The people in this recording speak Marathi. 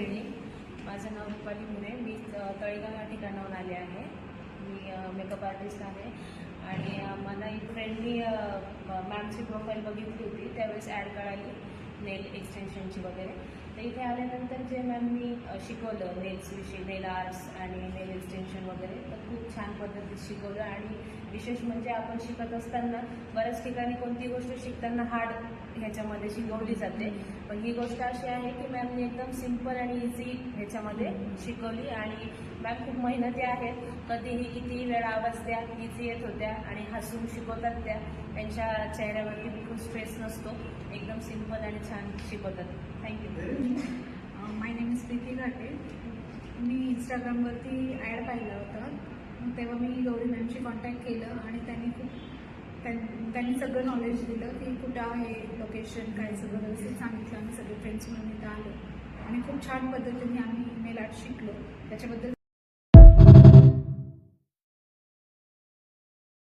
इव्हनिंग. माझं नाव रुपाली मुरे. मी तळेगाव या ठिकाणाहून आले आहे. मी मेकअप आर्टिस्ट आहे आणि मला एक फ्रेंडनी मॅमची प्रोफाईल बघितली होती, त्यावेळेस ॲड कळाली नेल एक्सटेन्शनची वगैरे. तर इथे आल्यानंतर जे मॅमनी शिकवलं नेल्सविषयी, नेल आर्ट्स आणि नेल एक्सटेन्शन वगैरे, तर खूप छान पद्धतीत शिकवलं. आणि विशेष म्हणजे आपण शिकत असताना बऱ्याच ठिकाणी कोणती गोष्ट शिकताना हार्ड ह्याच्यामध्ये शिकवली जाते, पण ही गोष्ट अशी आहे की मॅमने एकदम सिम्पल आणि इझी ह्याच्यामध्ये शिकवली. आणि मॅम खूप मेहनती आहेत. कधीही कितीही वेळा आवाज द्या, इझी येत होत्या आणि हसून शिकवतात. त्यांच्या चेहऱ्यावरती बिलकुल स्ट्रेस नसतो. एकदम सिम्पल आणि छान शिकवतात. Thank you. My name is Preeti Ghate. मी इंस्टाग्रामवरती ॲड पाहिलं होतं, तेव्हा मी गौरी मॅमशी कॉन्टॅक्ट केलं आणि त्यांनी सगळं नॉलेज दिलं की कुठं आहे लोकेशन, काय सगळं व्यवस्थित सांगितलं. आम्ही सगळे फ्रेंड्स म्हणून इथं आलो आणि खूप छान पद्धतीने आम्ही नेल आर्ट शिकलो. त्याच्याबद्दल